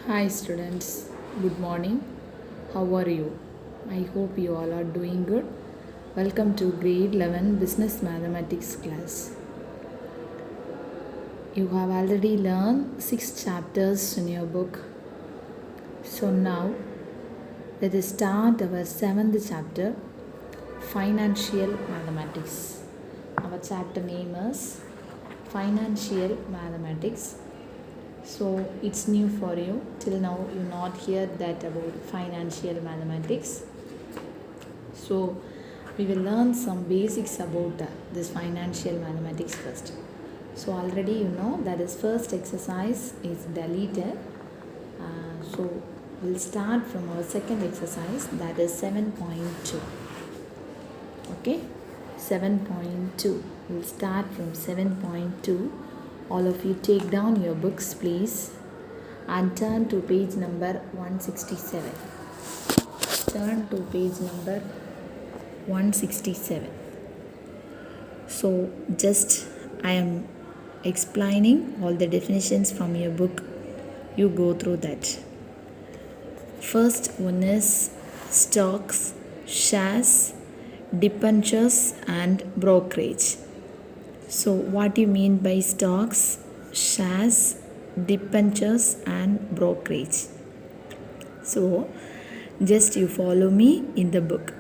Hi students, good morning. How are you? I hope you all are doing good. Welcome to grade 11 business mathematics class. You have already learned 6 chapters in your book. So now let us start our 7th chapter, financial mathematics. Our chapter name is financial mathematics. So it's new for you. Till now you not heard that about financial mathematics. So we will learn some basics about this financial mathematics first. So already you know that this first exercise is deleted. So we'll start from our second exercise, that is 7.2. Okay, 7.2. We'll start from 7.2. All of you take down your books please and turn to page number 167. Turn to page number 167. So just I am explaining all the definitions from your book. You go through that. First one is stocks, shares, debentures and brokerage. So what do you mean by stocks, shares, debentures and brokerage? So just you follow me in the book.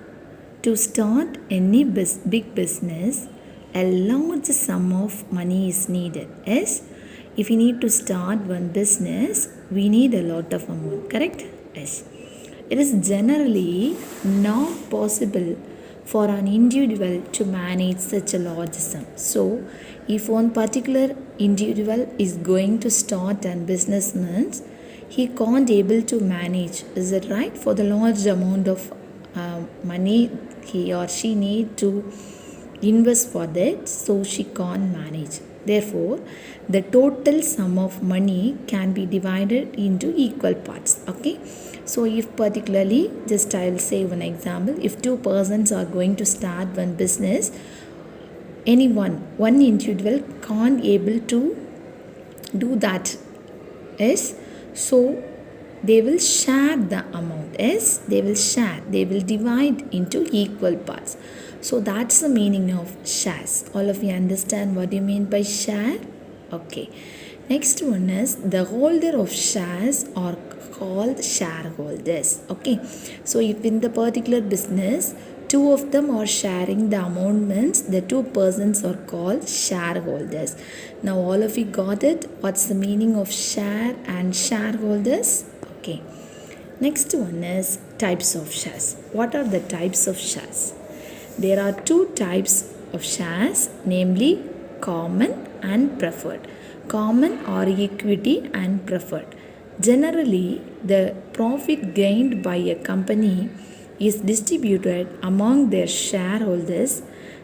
To start any big business, a large sum of money is needed. Yes, if you need to start one business, we need a lot of amount, correct? Yes. It is generally not possible for an individual to manage such a large sum. So, if one particular individual is going to start a business means he can't able to manage, is it right? For the large amount of money he or she need to invest for that, so she can't manage. Therefore, the total sum of money can be divided into equal parts. Okay. So if particularly, just I will say one example, if two persons are going to start one business, one individual can't able to do that. Yes. So they will share the amount. Yes, they will share. They will divide into equal parts. So that's the meaning of shares. All of you understand what you mean by share? Okay. Next one is the holder of shares are called shareholders. Okay. So if in the particular business, two of them are sharing the amount means the two persons are called shareholders. Now all of you got it? What's the meaning of share and shareholders? Okay. Next one is types of shares. What are the types of shares? There are two types of shares, namely common and preferred. Common or equity and preferred. Generally, the profit gained by a company is distributed among their shareholders.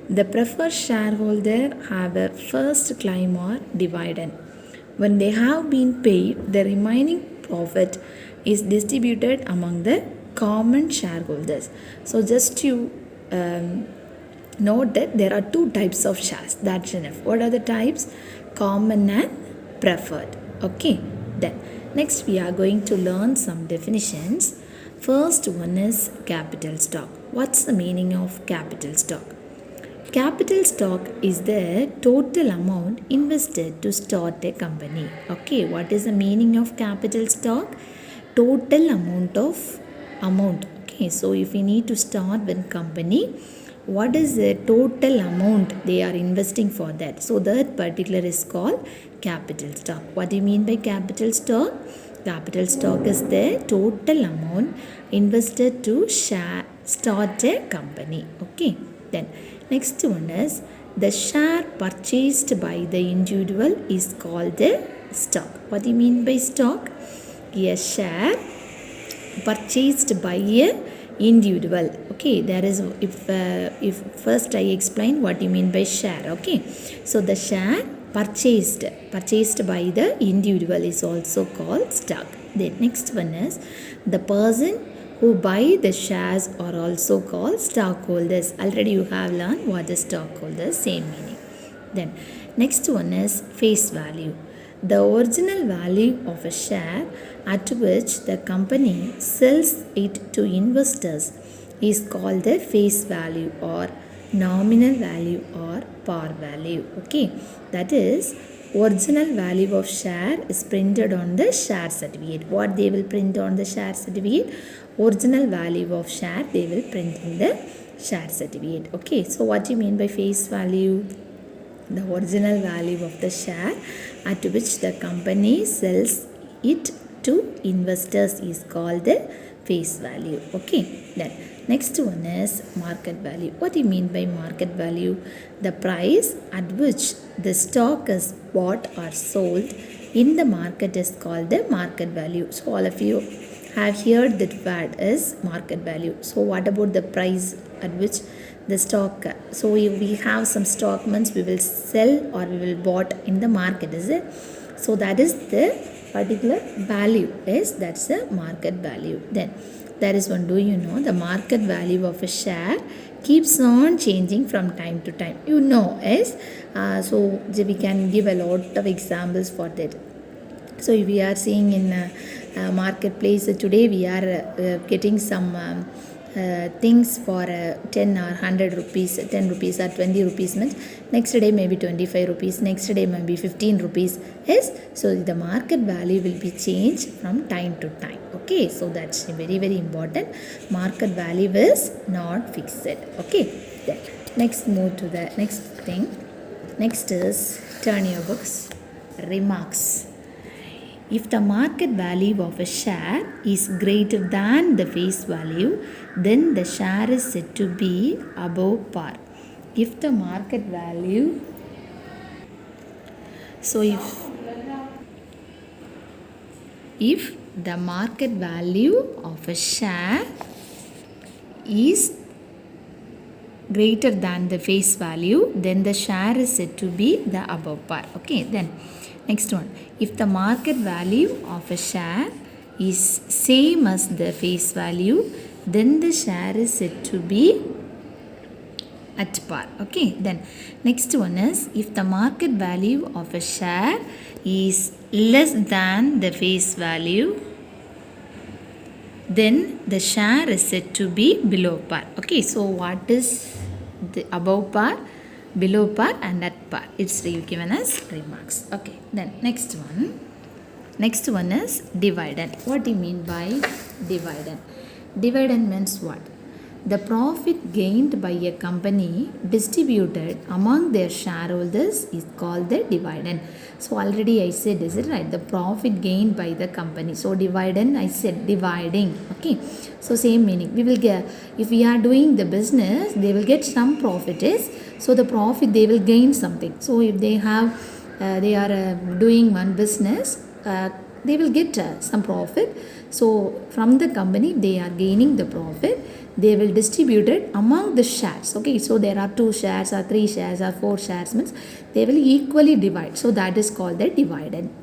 The preferred shareholder have a first claim or dividend. When they have been paid, the remaining profit is distributed among the common shareholders. So just you note that there are two types of shares. That's enough. What are the types? Common and preferred. Okay. Then next we are going to learn some definitions. First one is capital stock. What's the meaning of capital stock? Capital stock is the total amount invested to start a company. Okay, what is the meaning of capital stock? Total amount. Okay, so if you need to start one company, what is the total amount they are investing for that? So that particular is called capital stock. What do you mean by capital stock? Capital stock is the total amount invested to start a company. Okay. Then next one is the share purchased by the individual is called the stock. What do you mean by stock? A share purchased by a individual. Okay, there is if first I explain what you mean by share. Okay, so the share purchased by the individual is also called stock. The next one is the person who buy the shares are also called stockholders. Already you have learned what is stockholders, same meaning. Then next one is face value. The original value of a share at which the company sells it to investors is called the face value or nominal value or par value. Okay, that is original value of share is printed on the share certificate. What they will print on the share certificate? Original value of share they will print in the share certificate. Okay, so what do you mean by face value? The original value of the share at which the company sells it to investors is called the face value. Okay, then next one is market value. What do you mean by market value? The price at which the stock is bought or sold in the market is called the market value. So all of you have heard that word is market value. So what about the price at which the stock? So if we have some stock means we will sell or we will bought in the market, is it? So that is the particular value, is that's the market value. Then there is one, do you know the market value of a share keeps on changing from time to time? You know, is so we can give a lot of examples for that. So if we are seeing in marketplace today, we are getting some things for 10 or 100 rupees, 10 rupees or 20 rupees means next day maybe 25 rupees, next day maybe 15 rupees. Yes, so the market value will be changed from time to time. Okay, so that's very very important. Market value is not fixed. Okay, then next move to the next thing. Next is turn your books. Remarks. If the market value of a share is greater than the face value, then the share is said to be above par. If the market value, so if the market value of a share is greater than the face value, then the share is said to be the above par. Okay, then next one. If the market value of a share is same as the face value, then the share is said to be at par. Okay, then next one is if the market value of a share is less than the face value, then the share is said to be below par. Okay, so what is the above par, below par and at par? It's given as remarks. Okay, then next one is dividend. What do you mean by dividend? Dividend means what? The profit gained by a company distributed among their shareholders is called the dividend. So already I said, is it right? The profit gained by the company. So dividend, I said dividing. Okay, so same meaning. We will get, if we are doing the business, they will get some profit. Is so the profit they will gain something. So if they have, they are doing one business, they will get some profit. So from the company they are gaining the profit, they will distribute it among the shares. Okay, so there are 2 shares or 3 shares or 4 shares means they will equally divide. So that is called the dividend.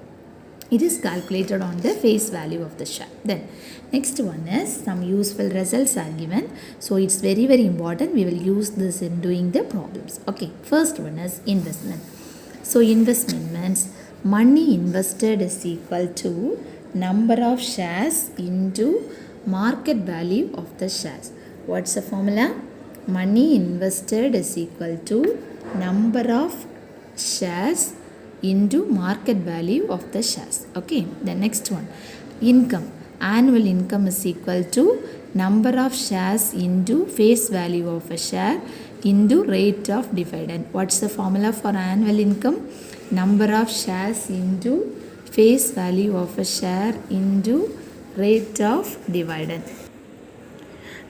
It is calculated on the face value of the share. Then next one is some useful results are given. So it's very very important. We will use this in doing the problems. Okay, first one is investment. So investment means money invested is equal to number of shares into market value of the shares. What's the formula? Money invested is equal to number of shares into market value of the shares. Okay, the next one, income. Annual income is equal to number of shares into face value of a share into rate of dividend. What's the formula for annual income? Number of shares into face value of a share into rate of dividend.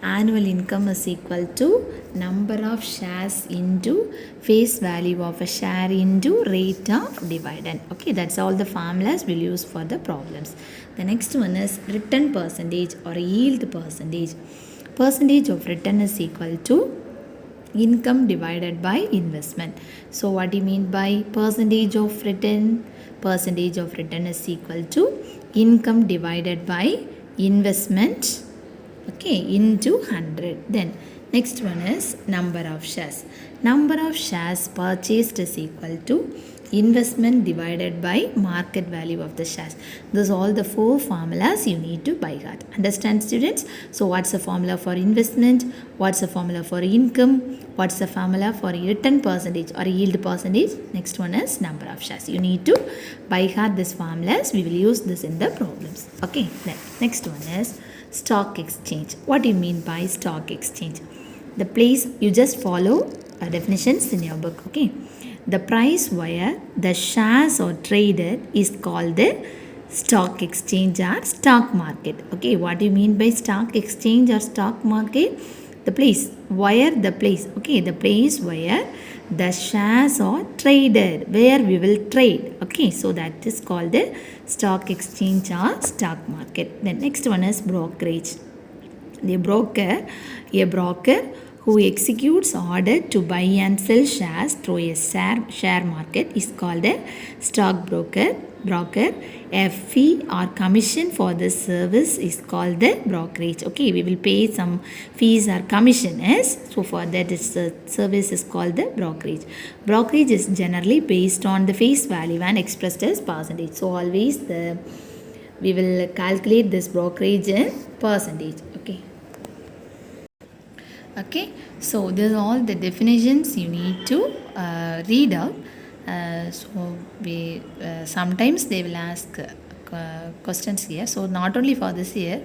Annual income is equal to number of shares into face value of a share into rate of dividend. Okay, that's all the formulas we'll use for the problems. The next one is return percentage or yield percentage. Percentage of return is equal to income divided by investment. So what do you mean by percentage of return? Percentage of return is equal to income divided by investment, okay, into 100. Then next one is number of shares. Number of shares purchased is equal to investment divided by market value of the shares. Those are all the four formulas you need to by heart. Understand, students? So what's the formula for investment? What's the formula for income? What's the formula for return percentage or yield percentage? Next one is number of shares. You need to by heart these formulas. We will use this in the problems. Okay. Then next one is stock exchange. What do you mean by stock exchange? The place you just follow definitions in your book. Okay. The price where the shares are traded is called the stock exchange or stock market. Okay, what do you mean by stock exchange or stock market? The place where the place. Okay, the place where the shares are traded, where we will trade. Okay, so that is called the stock exchange or stock market. The next one is brokerage. A broker who executes order to buy and sell shares through a share market is called a stockbroker. A fee or commission for this service is called the brokerage. Okay, we will pay some fees or commission so for that this service is called the brokerage. Brokerage is generally based on the face value and expressed as percentage. So always we will calculate this brokerage in percentage. Okay, so these are all the definitions you need to read out. So we sometimes they will ask questions here. So not only for this year,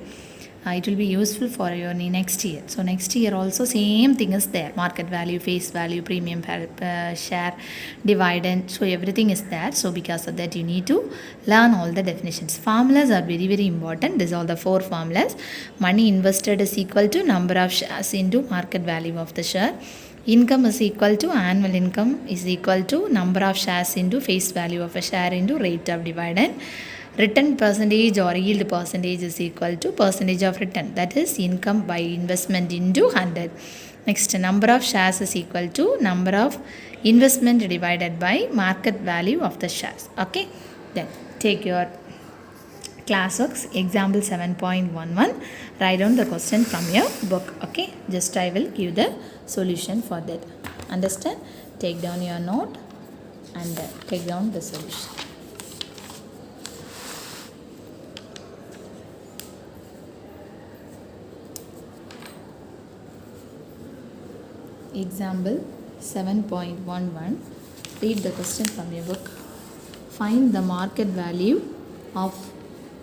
it will be useful for your next year. So next year also same thing is there: market value, face value, premium per share, dividend. So everything is there. So because of that, you need to learn all the definitions. Formulas are very very important. These are all the four formulas. Money invested is equal to number of shares into market value of the share. Income is equal to annual income is equal to number of shares into face value of a share into rate of dividend. Return percentage or yield percentage is equal to percentage of return, that is income by investment into 100. Next, number of shares is equal to number of investment divided by market value of the shares. Okay, then take your classworks example 7.11, write down the question from your book. Okay, just I will give the solution for that. Understand? Take down your note and take down the solution. Example 7.11, read the question from your book. Find the market value of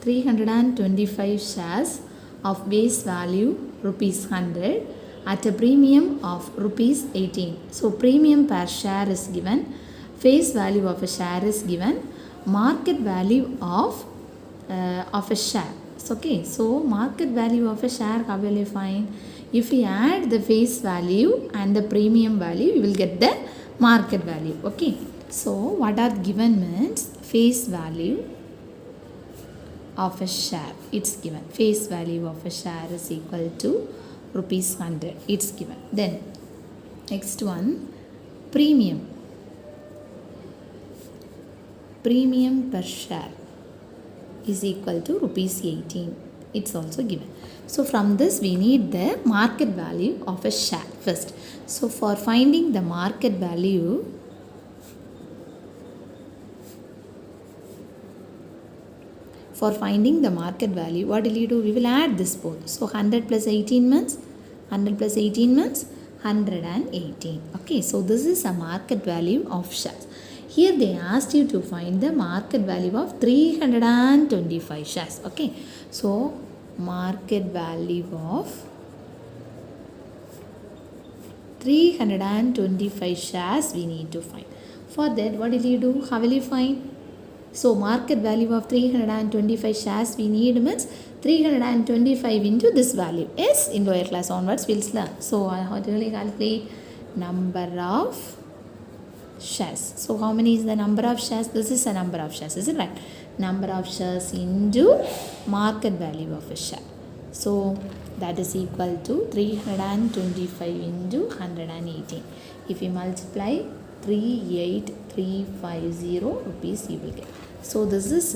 325 shares of base value rupees 100 at a premium of rupees 18. So premium per share is given, face value of a share is given, market value of a share. Okay, so market value of a share, how will you find? If you add the face value and the premium value, you will get the market value. Okay, so what are given means face value of a share. It's given. Face value of a share is equal to rupees 100. It's given. Then next one, premium. Premium per share is equal to rupees 18. It's also given. So from this we need the market value of a share first. So for finding the market value, what will you do? We will add this both. So 100 plus 18 means 118. Okay, so this is a market value of shares. Here they asked you to find the market value of 325 shares. Okay, so market value of 325 shares we need to find. For that, what will you do? How will you find? So market value of 325 shares we need means 325 into this value. Yes, in lower class onwards we'll learn. So how do you calculate number of shares? So how many is the number of shares? This is a number of shares, is it right? Number of shares into market value of a share. So that is equal to 325 into 118. If you multiply 38350 rupees you will get. So this is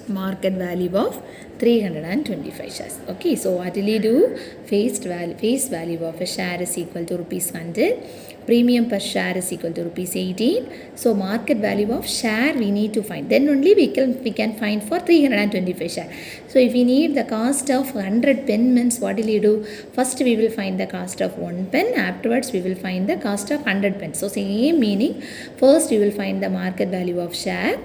market value of 325 shares. Okay, so what will you do? Face value of a share is equal to rupees 100. Premium per share is equal to rupees 18. So market value of share we need to find. Then only we can find for 325 share. So if we need the cost of 100 pen means what will you do? First we will find the cost of 1 pen. Afterwards we will find the cost of 100 pens. So same meaning. First we will find the market value of share.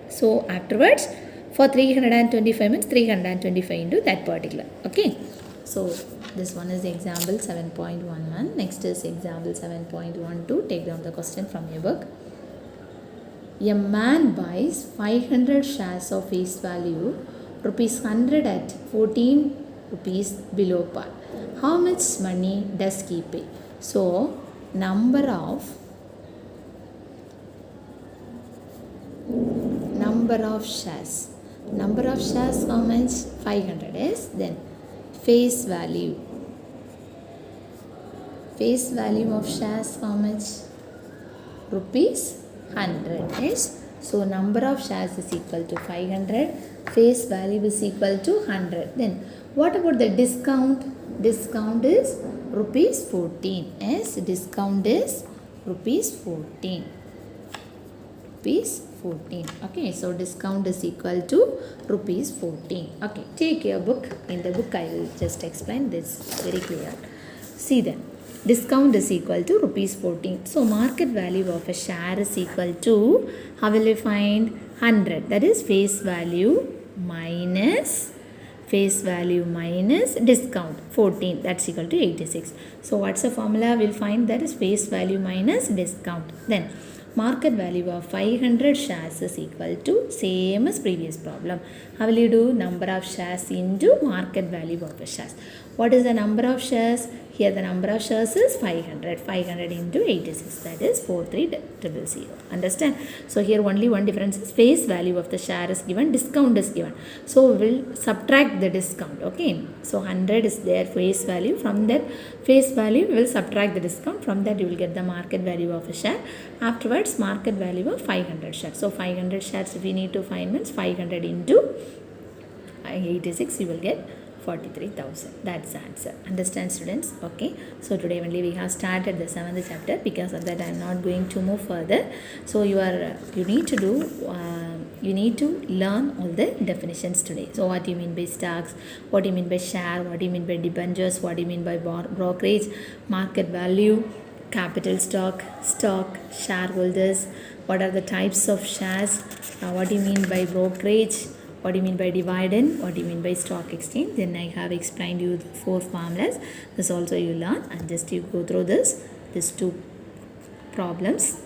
So afterwards for 325 means 325 into that particular. Okay. So this one is example 7.11. Next is example 7.12. Take down the question from your book. A man buys 500 shares of face value rupees 100 at 14 rupees below par. How much money does he pay? So number of shares. Number of shares how much? 500 is. Then face value. Face value of shares how much? Rupees 100 is. So number of shares is equal to 500. Face value is equal to 100. Then what about the discount? Discount is rupees 14. Yes, discount is rupees 14. Rupees 14. Okay, so discount is equal to rupees 14. Okay, take your book. In the book I will just explain this very clear. See then, discount is equal to rupees 14. So market value of a share is equal to, how will we find? 100. That is face value minus discount 14, that's equal to 86. So what's the formula? We'll find that is face value minus discount. Then market value of 500 shares is equal to same as previous problem. How will you do? Number of shares into market value of the shares. What is the number of shares? Here the number of shares is 500. 500 into 86, that is 43000. Understand? So here only one difference is face value of the share is given, discount is given. So we will subtract the discount. Okay. So 100 is there face value. From that face value we will subtract the discount. From that you will get the market value of a share. Afterwards market value of 500 shares. So 500 shares if we need to find means 500 into 86 you will get 43,000. That's the answer. Understand students? Okay. So today only we have started the 7th chapter. Because of that I am not going to move further. So you need to learn all the definitions today. So what do you mean by stocks? What do you mean by share? What do you mean by debentures? What do you mean by brokerage? Market value, capital stock, shareholders. What are the types of shares? What do you mean by brokerage? What do you mean by dividend? What do you mean by stock exchange? Then I have explained you the 4 formulas. This also you learn, and just you go through these 2 problems.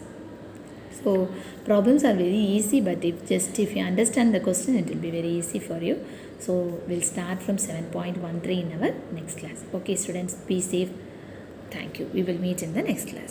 So problems are very easy, but if you understand the question, it will be very easy for you. So we'll start from 7.13 in our next class. Okay students, be safe. Thank you. We will meet in the next class.